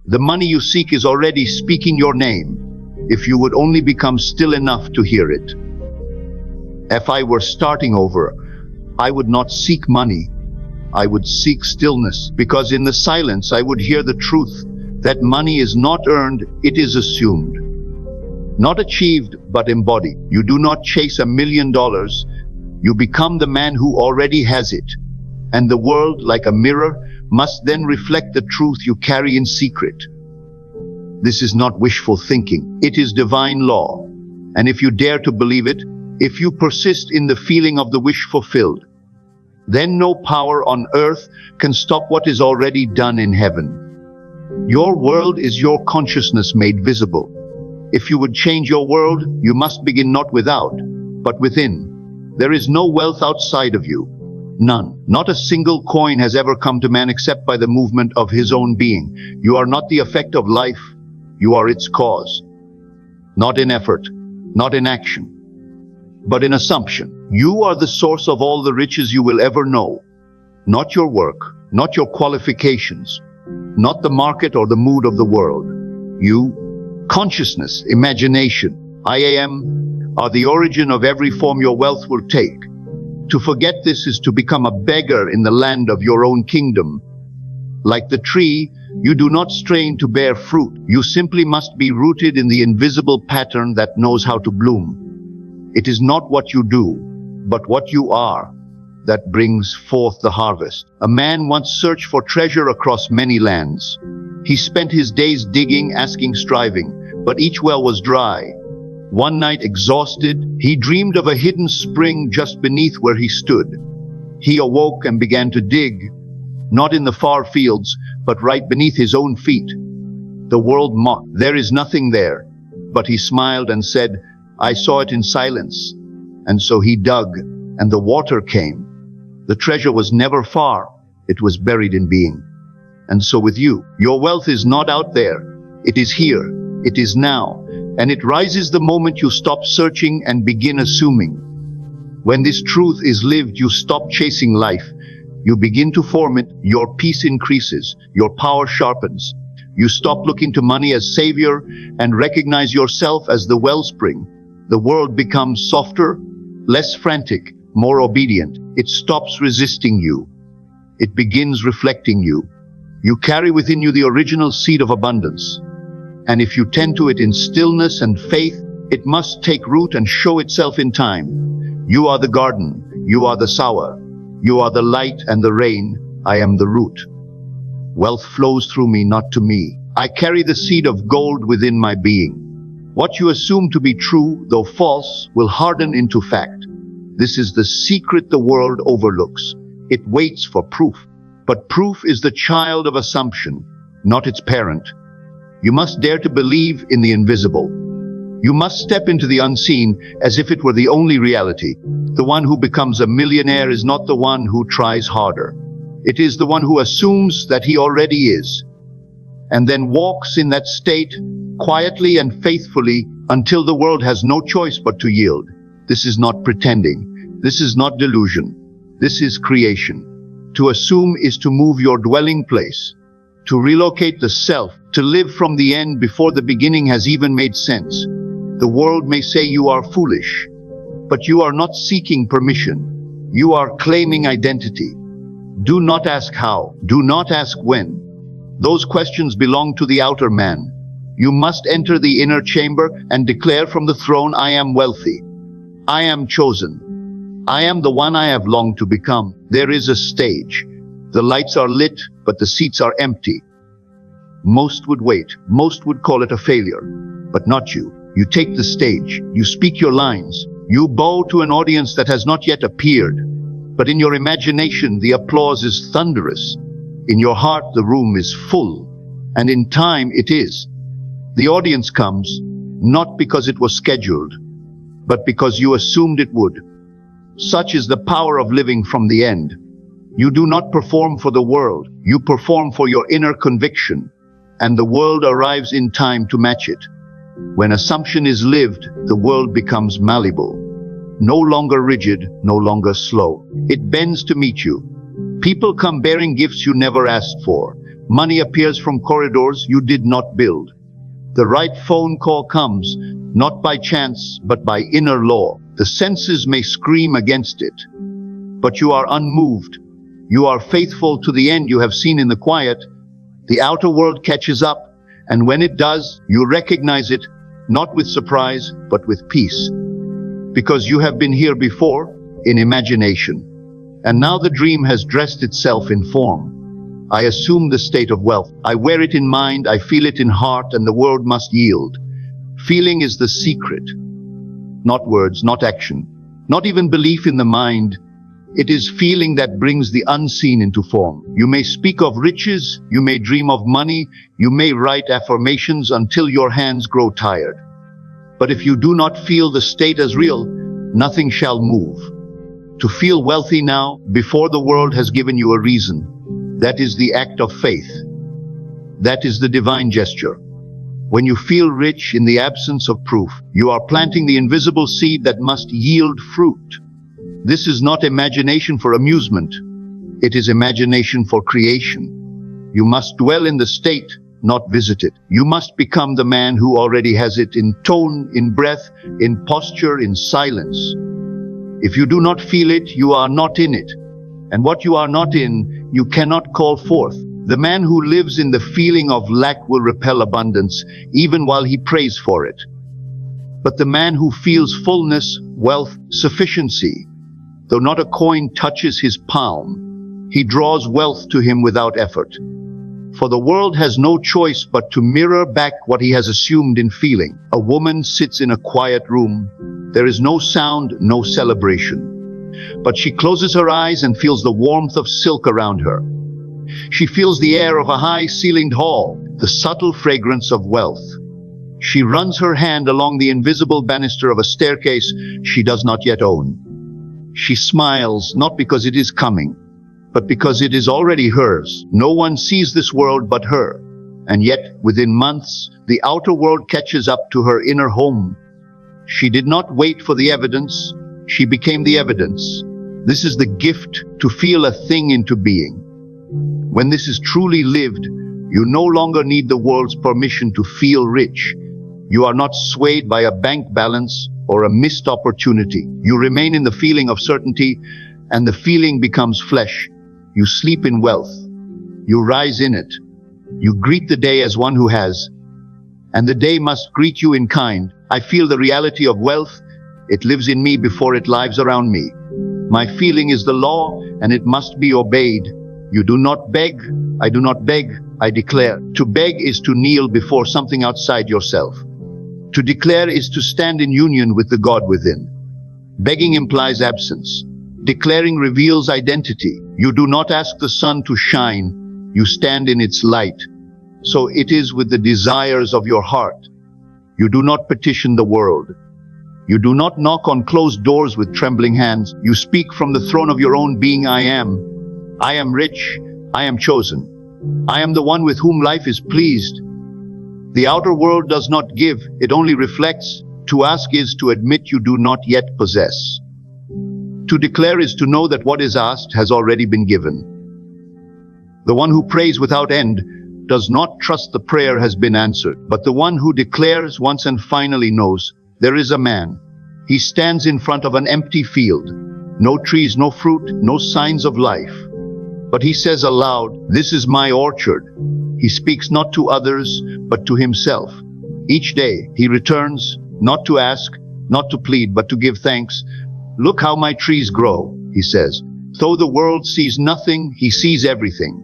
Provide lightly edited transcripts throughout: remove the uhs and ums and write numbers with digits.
The money you seek is already speaking your name, if you would only become still enough to hear it. If I were starting over, I would not seek money. I would seek stillness, because in the silence I would hear the truth that money is not earned, it is assumed. Not achieved, but embodied. You do not chase $1 million. You become the man who already has it. And the world, like a mirror, must then reflect the truth you carry in secret. This is not wishful thinking. It is divine law. And if you dare to believe it, if you persist in the feeling of the wish fulfilled, then no power on earth can stop what is already done in heaven. Your world is your consciousness made visible. If you would change your world, you must begin not without, but within. There is no wealth outside of you. None. Not a single coin has ever come to man except by the movement of his own being. You are not the effect of life. You are its cause. Not in effort, not in action, but in assumption. You are the source of all the riches you will ever know. Not your work, not your qualifications, not the market or the mood of the world. You, consciousness, imagination, I am, are the origin of every form your wealth will take. To forget this is to become a beggar in the land of your own kingdom. Like the tree, you do not strain to bear fruit. You simply must be rooted in the invisible pattern that knows how to bloom. It is not what you do, but what you are, that brings forth the harvest. A man once searched for treasure across many lands. He spent his days digging, asking, striving, but each well was dry. One night, exhausted, he dreamed of a hidden spring just beneath where he stood. He awoke and began to dig, not in the far fields, but right beneath his own feet. The world mocked. There is nothing there. But he smiled and said, I saw it in silence. And so he dug, and the water came. The treasure was never far. It was buried in being. And so with you, your wealth is not out there. It is here. It is now. And it rises the moment you stop searching and begin assuming. When this truth is lived, you stop chasing life. You begin to form it. Your peace increases. Your power sharpens. You stop looking to money as savior and recognize yourself as the wellspring. The world becomes softer, less frantic, more obedient. It stops resisting you. It begins reflecting you. You carry within you the original seed of abundance. And if you tend to it in stillness and faith, it must take root and show itself in time. You are the garden. You are the sower. You are the light and the rain. I am the root. Wealth flows through me, not to me. I carry the seed of gold within my being. What you assume to be true, though false, will harden into fact. This is the secret the world overlooks. It waits for proof. But proof is the child of assumption, not its parent. You must dare to believe in the invisible. You must step into the unseen as if it were the only reality. The one who becomes a millionaire is not the one who tries harder. It is the one who assumes that he already is, and then walks in that state quietly and faithfully until the world has no choice but to yield. This is not pretending. This is not delusion. This is creation. To assume is to move your dwelling place, to relocate the self, to live from the end before the beginning has even made sense. The world may say you are foolish, but you are not seeking permission. You are claiming identity. Do not ask how. Do not ask when. Those questions belong to the outer man. You must enter the inner chamber and declare from the throne, I am wealthy. I am chosen. I am the one I have longed to become. There is a stage. The lights are lit, but the seats are empty. Most would wait. Most would call it a failure. But not you. You take the stage. You speak your lines. You bow to an audience that has not yet appeared. But in your imagination, the applause is thunderous. In your heart, the room is full. And in time, it is. The audience comes, not because it was scheduled, but because you assumed it would. Such is the power of living from the end. You do not perform for the world. You perform for your inner conviction. And the world arrives in time to match it. When assumption is lived, the world becomes malleable. No longer rigid, no longer slow. It bends to meet you. People come bearing gifts you never asked for. Money appears from corridors you did not build. The right phone call comes, not by chance, but by inner law. The senses may scream against it, but you are unmoved. You are faithful to the end you have seen in the quiet. The outer world catches up, and when it does, you recognize it, not with surprise, but with peace. Because you have been here before, in imagination. And now the dream has dressed itself in form. I assume the state of wealth. I wear it in mind, I feel it in heart, and the world must yield. Feeling is the secret. Not words, not action, not even belief in the mind. It is feeling that brings the unseen into form. You may speak of riches, you may dream of money, you may write affirmations until your hands grow tired. But if you do not feel the state as real, nothing shall move. To feel wealthy now, before the world has given you a reason, that is the act of faith. That is the divine gesture. When you feel rich in the absence of proof, you are planting the invisible seed that must yield fruit. This is not imagination for amusement. It is imagination for creation. You must dwell in the state, not visit it. You must become the man who already has it in tone, in breath, in posture, in silence. If you do not feel it, you are not in it. And what you are not in, you cannot call forth. The man who lives in the feeling of lack will repel abundance, even while he prays for it. But the man who feels fullness, wealth, sufficiency, though not a coin touches his palm, he draws wealth to him without effort. For the world has no choice but to mirror back what he has assumed in feeling. A woman sits in a quiet room. There is no sound, no celebration. But she closes her eyes and feels the warmth of silk around her. She feels the air of a high-ceilinged hall, the subtle fragrance of wealth. She runs her hand along the invisible banister of a staircase she does not yet own. She smiles, not because it is coming, but because it is already hers. No one sees this world but her. And yet, within months, the outer world catches up to her inner home. She did not wait for the evidence. She became the evidence. This is the gift, to feel a thing into being. When this is truly lived, you no longer need the world's permission to feel rich. You are not swayed by a bank balance or a missed opportunity. You remain in the feeling of certainty, and the feeling becomes flesh. You sleep in wealth. You rise in it. You greet the day as one who has, and the day must greet you in kind. I feel the reality of wealth. It lives in me before it lives around me. My feeling is the law, and it must be obeyed. You do not beg. I do not beg. I declare. To beg is to kneel before something outside yourself. To declare is to stand in union with the God within. Begging implies absence. Declaring reveals identity. You do not ask the sun to shine. You stand in its light. So it is with the desires of your heart. You do not petition the world. You do not knock on closed doors with trembling hands. You speak from the throne of your own being. I am rich. I am chosen. I am the one with whom life is pleased. The outer world does not give, it only reflects. To ask is to admit you do not yet possess. To declare is to know that what is asked has already been given. The one who prays without end does not trust the prayer has been answered, but the one who declares once and finally knows. There is a man. He stands in front of an empty field. No trees, no fruit, no signs of life. But he says aloud, "This is my orchard." He speaks not to others, but to himself. Each day he returns, not to ask, not to plead, but to give thanks. "Look how my trees grow," he says. Though the world sees nothing, he sees everything.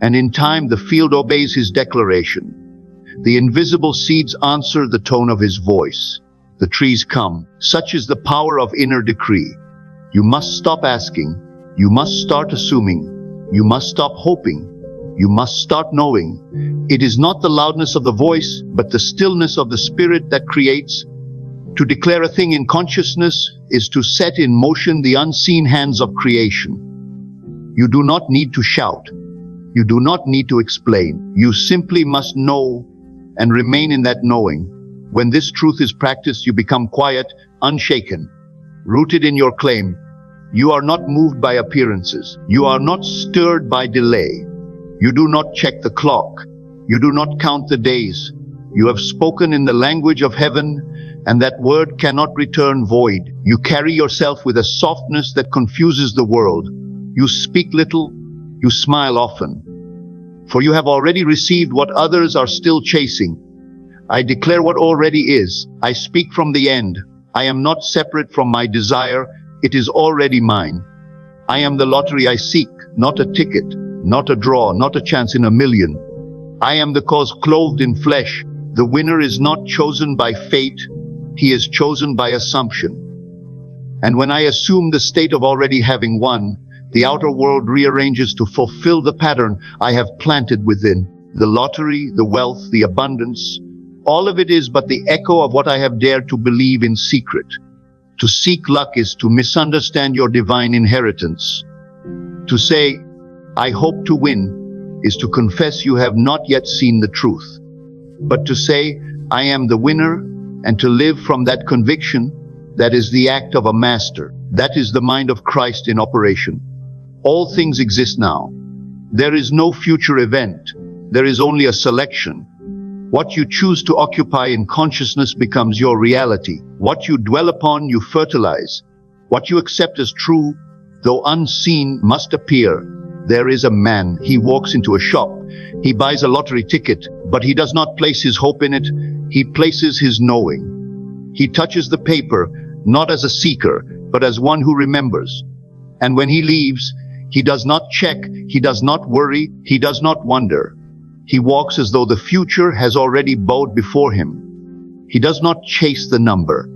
And in time the field obeys his declaration. The invisible seeds answer the tone of his voice. The trees come. Such is the power of inner decree. You must stop asking. You must start assuming. You must stop hoping. You must start knowing. It is not the loudness of the voice, but the stillness of the spirit that creates. To declare a thing in consciousness is to set in motion the unseen hands of creation. You do not need to shout. You do not need to explain. You simply must know and remain in that knowing. When this truth is practiced, you become quiet, unshaken, rooted in your claim. You are not moved by appearances. You are not stirred by delay. You do not check the clock. You do not count the days. You have spoken in the language of heaven, and that word cannot return void. You carry yourself with a softness that confuses the world. You speak little, you smile often. For you have already received what others are still chasing. I declare what already is. I speak from the end. I am not separate from my desire. It is already mine. I am the lottery I seek, not a ticket, not a draw, not a chance in a million. I am the cause clothed in flesh. The winner is not chosen by fate. He is chosen by assumption. And when I assume the state of already having won, the outer world rearranges to fulfill the pattern I have planted within. The lottery, the wealth, the abundance, all of it is but the echo of what I have dared to believe in secret. To seek luck is to misunderstand your divine inheritance. To say, I hope to win, is to confess you have not yet seen the truth. But to say, I am the winner, and to live from that conviction, that is the act of a master. That is the mind of Christ in operation. All things exist now. There is no future event. There is only a selection. What you choose to occupy in consciousness becomes your reality. What you dwell upon, you fertilize. What you accept as true, though unseen, must appear. There is a man. He walks into a shop. He buys a lottery ticket, but he does not place his hope in it. He places his knowing. He touches the paper, not as a seeker, but as one who remembers. And when he leaves, he does not check, he does not worry, he does not wonder. He walks as though the future has already bowed before him. He does not chase the number.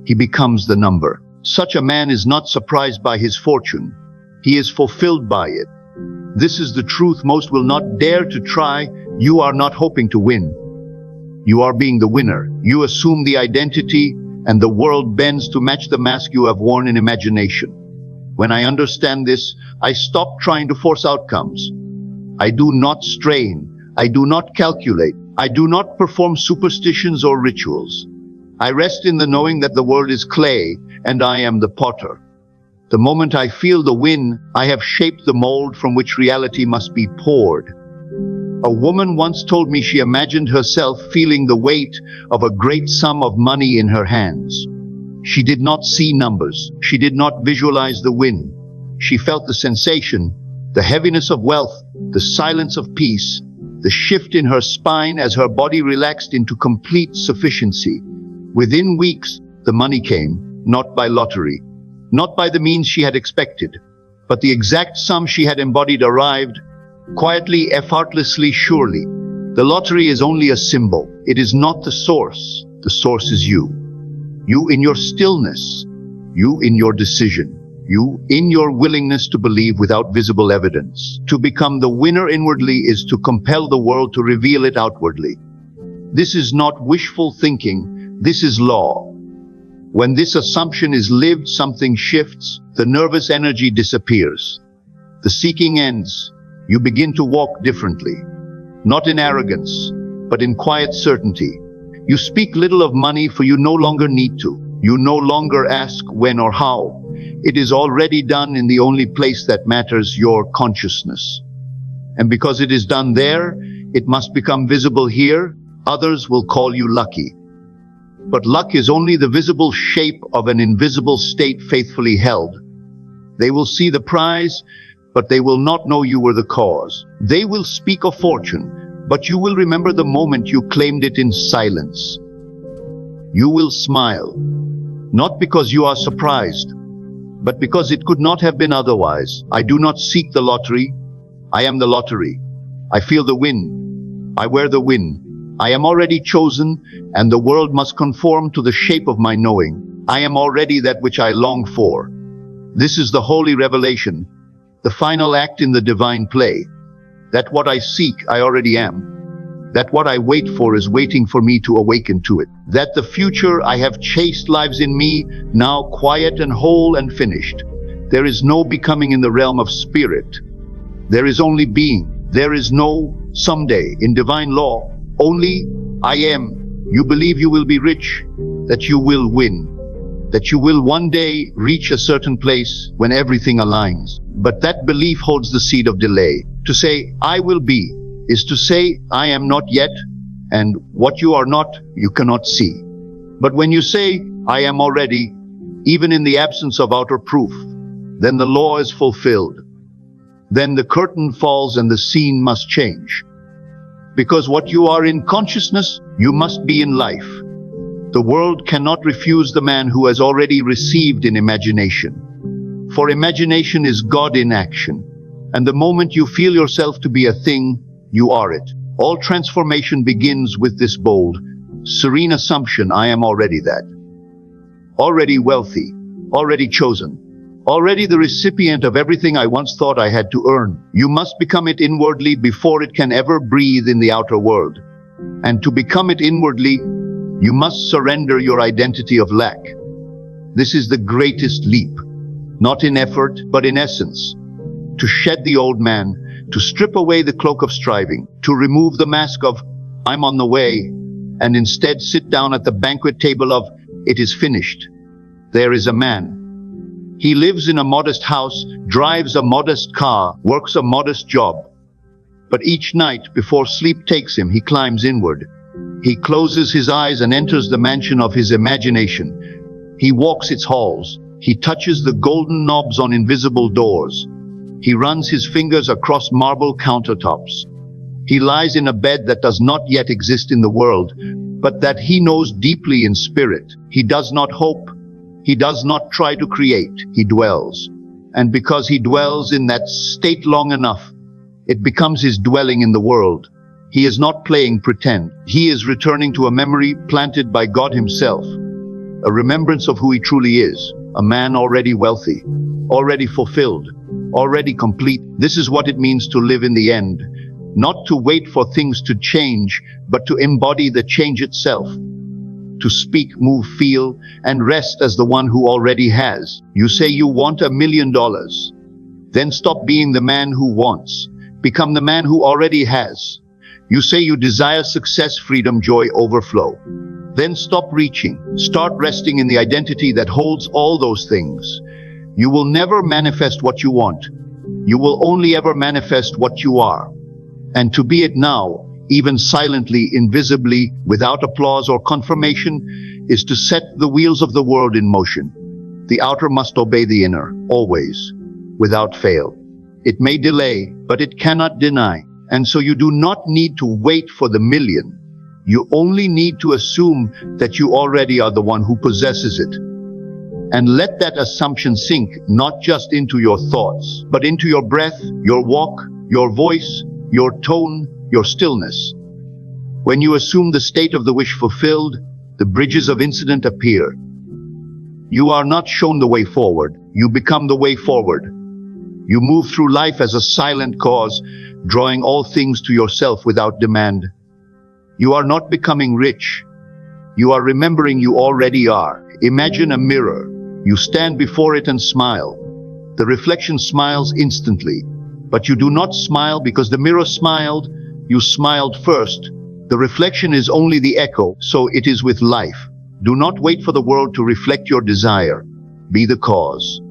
He becomes the number. Such a man is not surprised by his fortune. He is fulfilled by it. This is the truth most will not dare to try. You are not hoping to win. You are being the winner. You assume the identity, and the world bends to match the mask you have worn in imagination. When I understand this, I stop trying to force outcomes. I do not strain. I do not calculate. I do not perform superstitions or rituals. I rest in the knowing that the world is clay, and I am the potter. The moment I feel the wind, I have shaped the mold from which reality must be poured. A woman once told me she imagined herself feeling the weight of a great sum of money in her hands. She did not see numbers. She did not visualize the wind. She felt the sensation, the heaviness of wealth, the silence of peace, the shift in her spine as her body relaxed into complete sufficiency. Within weeks, the money came, not by lottery, not by the means she had expected, but the exact sum she had embodied arrived, quietly, effortlessly, surely. The lottery is only a symbol. It is not the source. The source is you. You in your stillness. You in your decision. You in your willingness to believe without visible evidence. To become the winner inwardly is to compel the world to reveal it outwardly. This is not wishful thinking. This is law. When this assumption is lived, something shifts. The nervous energy disappears. The seeking ends. You begin to walk differently. Not in arrogance, but in quiet certainty. You speak little of money, for you no longer need to. You no longer ask when or how. It is already done in the only place that matters, your consciousness. And because it is done there, it must become visible here. Others will call you lucky. But luck is only the visible shape of an invisible state faithfully held. They will see the prize, but they will not know you were the cause. They will speak of fortune, but you will remember the moment you claimed it in silence. You will smile, not because you are surprised, but because it could not have been otherwise. I do not seek the lottery. I am the lottery. I feel the wind. I wear the wind. I am already chosen, and the world must conform to the shape of my knowing. I am already that which I long for. This is the holy revelation, the final act in the divine play. That what I seek, I already am. That what I wait for is waiting for me to awaken to it. That the future I have chased lives in me, now quiet and whole and finished. There is no becoming in the realm of spirit. There is only being. There is no someday in divine law. Only I am. You believe you will be rich, that you will win, that you will one day reach a certain place when everything aligns. But that belief holds the seed of delay. To say, I will be, is to say, I am not yet, and what you are not, you cannot see. But when you say, I am already, even in the absence of outer proof, then the law is fulfilled. Then the curtain falls and the scene must change. Because what you are in consciousness, you must be in life. The world cannot refuse the man who has already received in imagination. For imagination is God in action. And the moment you feel yourself to be a thing, you are it. All transformation begins with this bold, serene assumption, I am already that. Already wealthy, already chosen, already the recipient of everything I once thought I had to earn. You must become it inwardly before it can ever breathe in the outer world. And to become it inwardly, you must surrender your identity of lack. This is the greatest leap, not in effort, but in essence. To shed the old man, to strip away the cloak of striving, to remove the mask of, I'm on the way, and instead sit down at the banquet table of, it is finished. There is a man. He lives in a modest house, drives a modest car, works a modest job. But each night, before sleep takes him, he climbs inward. He closes his eyes and enters the mansion of his imagination. He walks its halls. He touches the golden knobs on invisible doors. He runs his fingers across marble countertops. He lies in a bed that does not yet exist in the world, but that he knows deeply in spirit. He does not hope. He does not try to create. He dwells. And because he dwells in that state long enough, it becomes his dwelling in the world. He is not playing pretend. He is returning to a memory planted by God himself, a remembrance of who he truly is, a man already wealthy, already fulfilled, already complete. This is what it means to live in the end, not to wait for things to change, but to embody the change itself, to speak, move, feel, and rest as the one who already has. You say you want $1 million. Then stop being the man who wants. Become the man who already has. You say you desire success, freedom, joy, overflow. Then stop reaching. Start resting in the identity that holds all those things. You will never manifest what you want. You will only ever manifest what you are. And to be it now, even silently, invisibly, without applause or confirmation, is to set the wheels of the world in motion. The outer must obey the inner, always, without fail. It may delay, but it cannot deny. And so you do not need to wait for the million. You only need to assume that you already are the one who possesses it. And let that assumption sink, not just into your thoughts, but into your breath, your walk, your voice, your tone, your stillness. When you assume the state of the wish fulfilled, the bridges of incident appear. You are not shown the way forward, you become the way forward. You move through life as a silent cause, drawing all things to yourself without demand. You are not becoming rich. You are remembering you already are. Imagine a mirror. You stand before it and smile. The reflection smiles instantly. But you do not smile because the mirror smiled. You smiled first. The reflection is only the echo, so it is with life. Do not wait for the world to reflect your desire. Be the cause.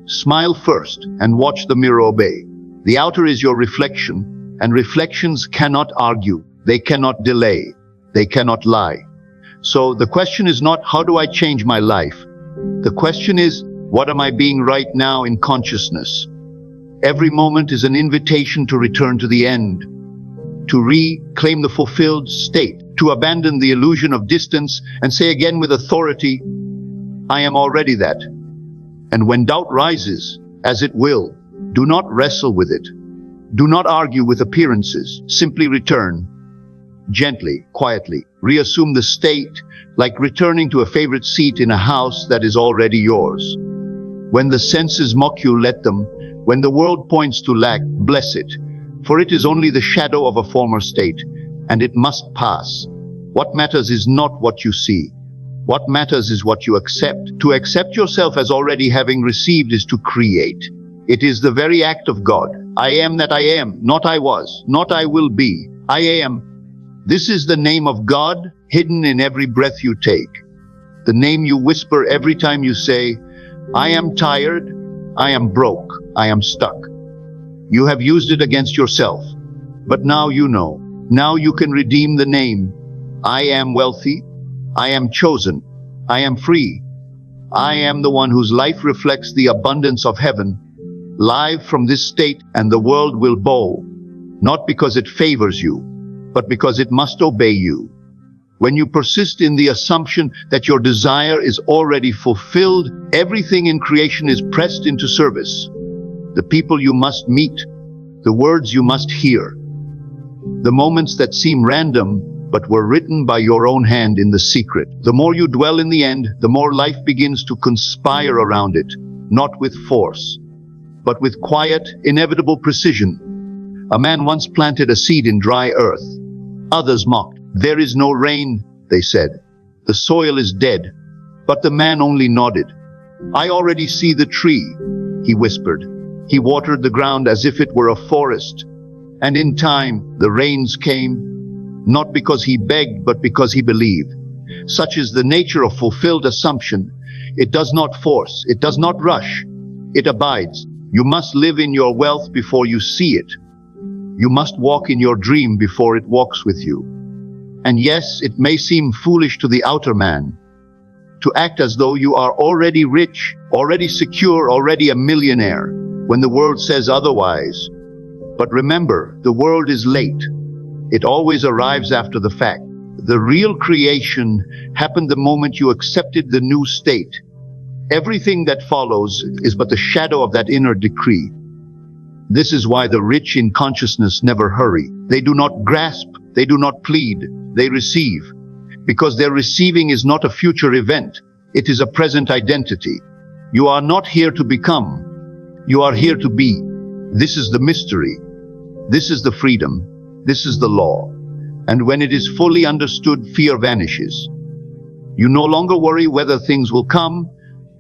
Smile first and watch the mirror obey. The outer is your reflection, and reflections cannot argue. They cannot delay. They cannot lie. So the question is not, how do I change my life? The question is, what am I being right now in consciousness? Every moment is an invitation to return to the end, to reclaim the fulfilled state, to abandon the illusion of distance and say again with authority, I am already that. And when doubt rises, as it will, do not wrestle with it. Do not argue with appearances. Simply return. Gently, quietly, reassume the state, like returning to a favorite seat in a house that is already yours. When the senses mock you, let them. When the world points to lack, bless it. For it is only the shadow of a former state, and it must pass. What matters is not what you see. What matters is what you accept. To accept yourself as already having received is to create. It is the very act of God. I am that I am, not I was, not I will be. I am. This is the name of God, hidden in every breath you take. The name you whisper every time you say, I am tired, I am broke, I am stuck. You have used it against yourself. But now you know. Now you can redeem the name. I am wealthy. I am chosen. I am free. I am the one whose life reflects the abundance of heaven. Live from this state, and the world will bow. Not because it favors you, but because it must obey you. When you persist in the assumption that your desire is already fulfilled, everything in creation is pressed into service. The people you must meet, the words you must hear, the moments that seem random, but were written by your own hand in the secret. The more you dwell in the end, the more life begins to conspire around it, not with force, but with quiet, inevitable precision. A man once planted a seed in dry earth. Others mocked. There is no rain, they said. The soil is dead. But the man only nodded. I already see the tree, he whispered. He watered the ground as if it were a forest. And in time, the rains came, not because he begged, but because he believed. Such is the nature of fulfilled assumption. It does not force, it does not rush. It abides. You must live in your wealth before you see it. You must walk in your dream before it walks with you. And yes, it may seem foolish to the outer man to act as though you are already rich, already secure, already a millionaire, when the world says otherwise. But remember, the world is late. It always arrives after the fact. The real creation happened the moment you accepted the new state. Everything that follows is but the shadow of that inner decree. This is why the rich in consciousness never hurry. They do not grasp, they do not plead, they receive. Because their receiving is not a future event, it is a present identity. You are not here to become, you are here to be. This is the mystery. This is the freedom. This is the law. And when it is fully understood, fear vanishes. You no longer worry whether things will come,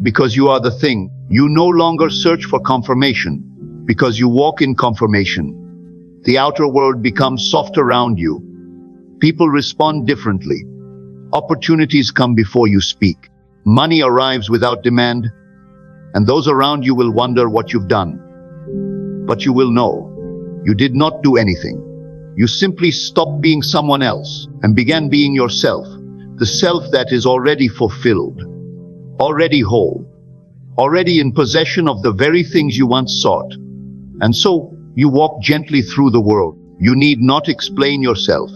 because you are the thing. You no longer search for confirmation, because you walk in confirmation. The outer world becomes soft around you. People respond differently. Opportunities come before you speak. Money arrives without demand, and those around you will wonder what you've done. But you will know, you did not do anything. You simply stopped being someone else and began being yourself, the self that is already fulfilled, already whole, already in possession of the very things you once sought. And so, you walk gently through the world. You need not explain yourself.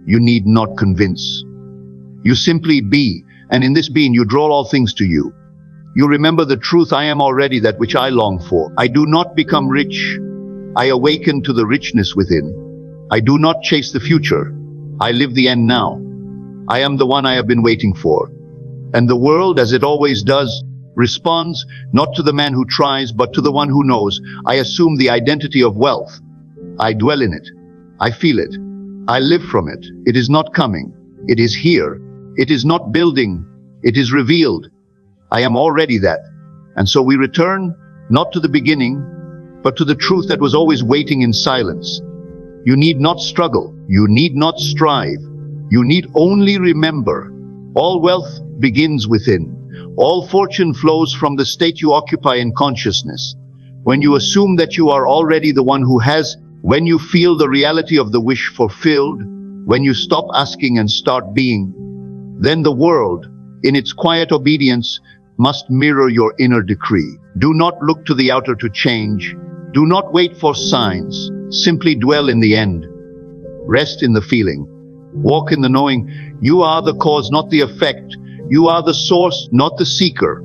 You need not convince. You simply be, and in this being you draw all things to you. You remember the truth, I am already that which I long for. I do not become rich. I awaken to the richness within. I do not chase the future. I live the end now. I am the one I have been waiting for. And the world, as it always does, responds not to the man who tries, but to the one who knows. I assume the identity of wealth. I dwell in it. I feel it. I live from it. It is not coming. It is here. It is not building. It is revealed. I am already that. And so we return, not to the beginning, but to the truth that was always waiting in silence. You need not struggle. You need not strive. You need only remember. All wealth begins within. All fortune flows from the state you occupy in consciousness. When you assume that you are already the one who has, when you feel the reality of the wish fulfilled, when you stop asking and start being, then the world, in its quiet obedience, must mirror your inner decree. Do not look to the outer to change. Do not wait for signs. Simply dwell in the end. Rest in the feeling. Walk in the knowing. You are the cause, not the effect. You are the source, not the seeker.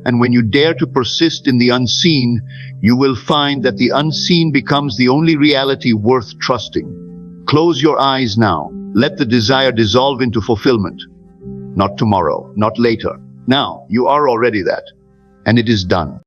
And when you dare to persist in the unseen, you will find that the unseen becomes the only reality worth trusting. Close your eyes now. Let the desire dissolve into fulfillment. Not tomorrow, not later. Now, you are already that. And it is done.